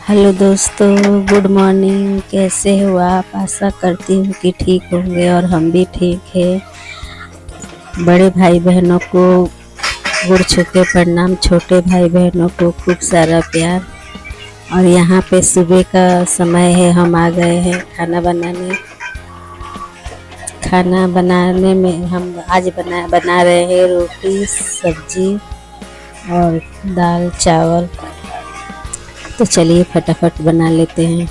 Hello दोस्तों, good morning. कैसे हो आप? आशा करती हूँ कि ठीक होंगे और हम भी ठीक हैं। बड़े भाई बहनों को गुड़ छू के प्रणाम, छोटे भाई बहनों को खूब सारा प्यार। और यहाँ पे सुबह का समय है, हम आ गए हैं खाना बनाने। खाना बनाने में हम आज बना रहे हैं रोटी सब्जी और दाल चावल। तो चलिए फटाफट बना लेते हैं।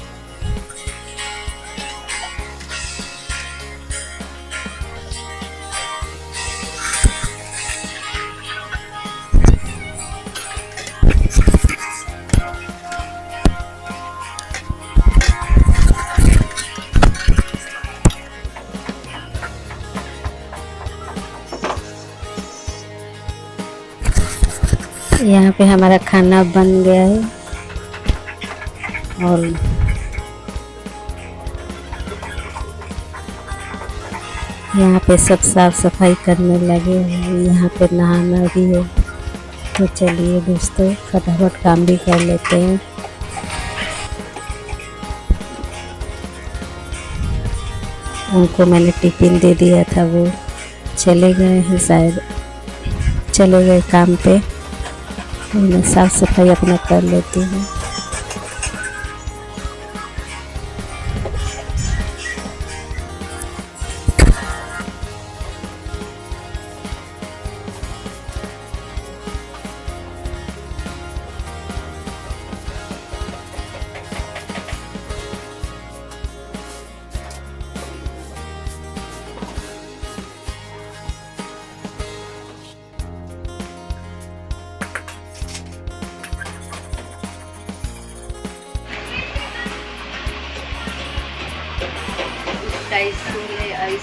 यहाँ पे हमारा खाना बन गया है और यहाँ पे सब साफ सफाई करने लगे हैं। यहाँ पे नहाना भी है। तो चलिए दोस्तों फटाफट काम भी कर लेते हैं। उनको मैंने टिफिन दे दिया था, वो चले गए हैं, शायद चले गए काम पे। तो मैं साफ सफाई अपना कर लेती हूँ।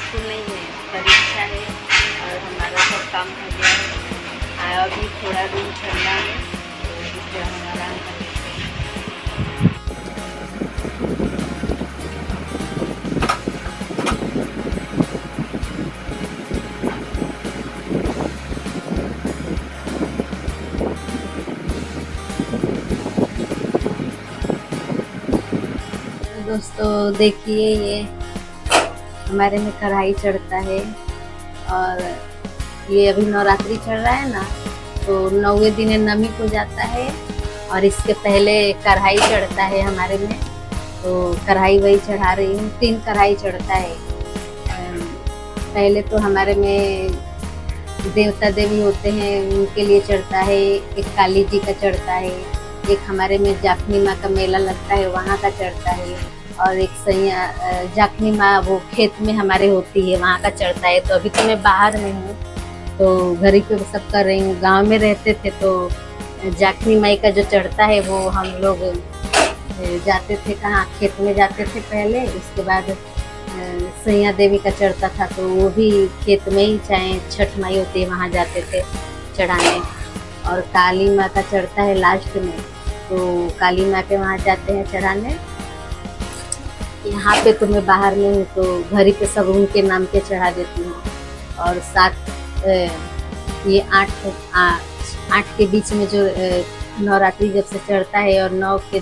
स्कूल नहीं है, परीक्षा है और हमारा सब काम हो गया है। अभी थोड़ा रूम ठंडा है तो इसलिए हम आराम कर लेते हैं। दोस्तों देखिए, ये हमारे में कढ़ाई चढ़ता है और ये अभी नवरात्रि चल रहा है ना, तो 9वें दिन नमी हो जाता है और इसके पहले कढ़ाई चढ़ता है हमारे में। तो कढ़ाई वही चढ़ा रही हूँ। 3 कढ़ाई चढ़ता है। पहले तो हमारे में देवता देवी होते हैं, उनके लिए चढ़ता है। एक काली जी का चढ़ता है, एक हमारे में जाखनी माँ का मेला लगता है, वहाँ का चढ़ता है, और एक सैया जाखनी माँ वो खेत में हमारे होती है, वहाँ का चढ़ता है। तो अभी तो मैं बाहर में हूँ, तो घर ही पे सब कर रही हूँ। गांव में रहते थे तो जाखनी माई का जो चढ़ता है वो हम लोग जाते थे, कहाँ खेत में जाते थे पहले। उसके बाद सैया देवी का चढ़ता था, तो वो भी खेत में ही, चाहे छठ माई होती है वहाँ जाते थे चढ़ाने। और काली माँ का चढ़ता है लास्ट में, तो काली माँ के वहाँ जाते हैं चढ़ाने। यहाँ पे तो मैं बाहर में हूँ, तो घर ही पे सब उनके नाम पे चढ़ा देती हूँ। और 7 ये 8 के बीच में जो नवरात्रि जब से चढ़ता है और 9 के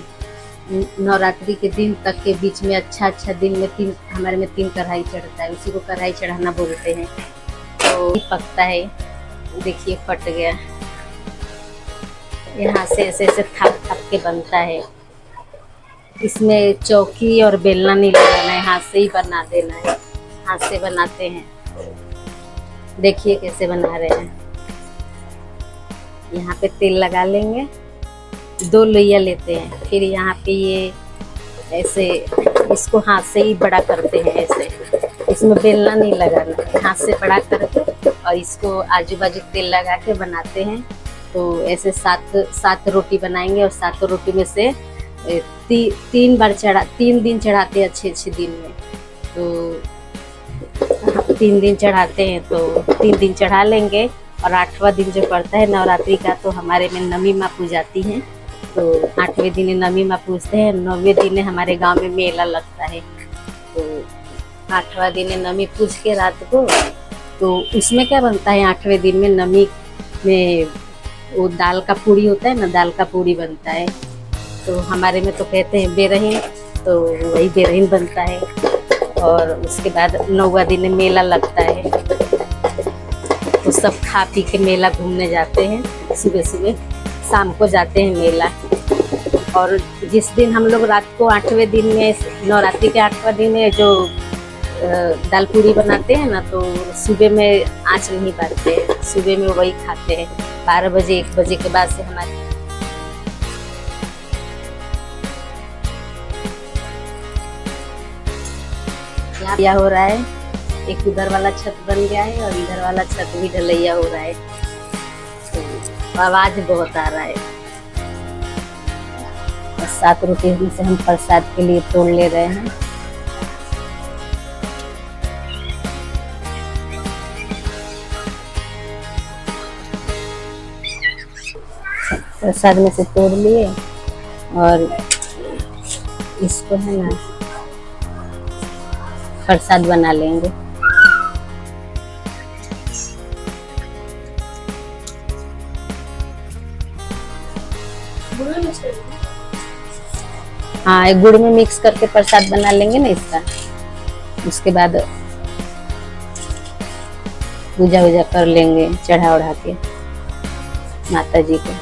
नवरात्रि के दिन तक के बीच में अच्छा दिन में हमारे में 3 कढ़ाई चढ़ता है। उसी को कढ़ाई चढ़ाना बोलते हैं। तो पकता है, देखिए फट गया। यहाँ से ऐसे थाप के बनता है। इसमें चौकी और बेलना नहीं लगाना है, हाथ से ही बना देना है। हाथ से बनाते हैं, देखिए कैसे बना रहे हैं। यहाँ पे तेल लगा लेंगे, 2 लोइया लेते हैं। फिर यहाँ पे ये ऐसे इसको हाथ से ही बड़ा करते हैं। ऐसे इसमें बेलना नहीं लगाना है, हाथ से बड़ा करके और इसको आजू बाजू तेल लगा के बनाते हैं। तो ऐसे 7 रोटी बनाएंगे और 7 रोटी में से 3 दिन चढ़ाते हैं अच्छे दिन में। तो 3 दिन चढ़ाते हैं, तो 3 दिन चढ़ा लेंगे। और 8वां दिन जो पड़ता है नवरात्रि का, तो हमारे में नमी माँ पूजाती हैं। तो 8वें दिन नमी माँ पूजते हैं। 9वें दिन हमारे गांव में मेला लगता है। तो 8वां दिन नमी पूज के रात को, तो उसमें क्या बनता है 8वें दिन में नमी में वो दाल का पूड़ी होता है ना, दाल का पूड़ी बनता है। तो हमारे में तो कहते हैं बेरहीन, तो वही बेरहीन बनता है। और उसके बाद 9वां दिन मेला लगता है, तो सब खा पी के मेला घूमने जाते हैं। सुबह सुबह शाम को जाते हैं मेला। और जिस दिन हम लोग रात को 8वें दिन में, नवरात्रि के 8वां दिन में जो दाल पूरी बनाते हैं ना, तो सुबह में आँच नहीं पाते, सुबह में वही खाते हैं 12 बजे 1 बजे के बाद से। हमारे यहाँ हो रहा है, एक उधर वाला छत बन गया है और इधर वाला छत भी ढलैया हो रहा है, तो आवाज बहुत आ रहा है। 7 रुपये से हम प्रसाद के लिए तोड़ ले रहे हैं। प्रसाद में से तोड़ लिए और इसको है ना प्रसाद बना लेंगे। हाँ, एक गुड़ में मिक्स करके प्रसाद बना लेंगे ना इसका। उसके बाद पूजा वूजा कर लेंगे, चढ़ा उढ़ा के माता जी को।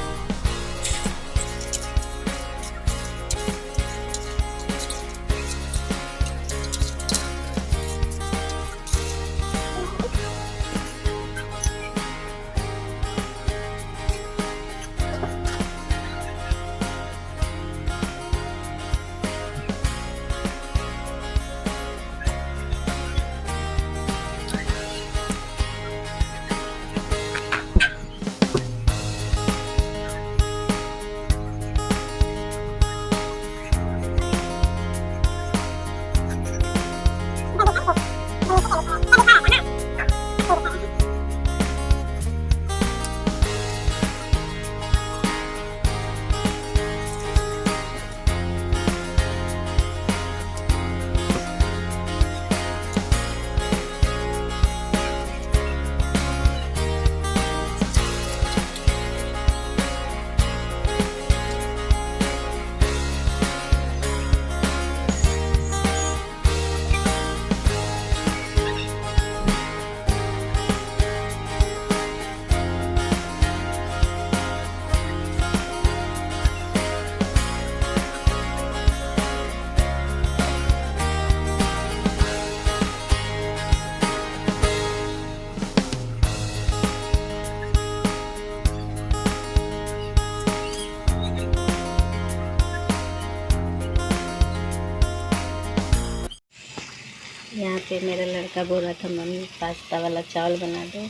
यहाँ पे मेरा लड़का बोल रहा था मम्मी पास्ता वाला चावल बना दो,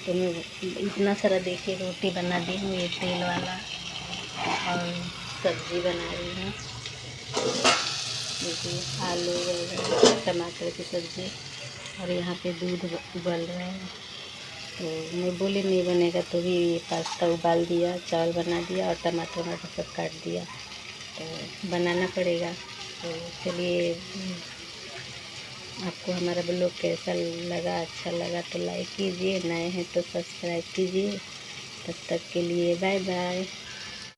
तो मैं इतना सारा देखिए रोटी बना दी हूँ, ये तेल वाला, और सब्जी बना रही हूँ, देखिए आलू वगैरह टमाटर की सब्ज़ी, और यहाँ पे दूध उबल रहा है। तो मैं बोली नहीं बनेगा, तो भी ये पास्ता उबाल दिया, चावल बना दिया और टमाटर वमाटर सब काट दिया, तो बनाना पड़ेगा। तो चलिए, आपको हमारा ब्लॉग कैसा लगा, अच्छा लगा तो लाइक कीजिए, नए हैं तो सब्सक्राइब कीजिए। तब तक के लिए बाय बाय।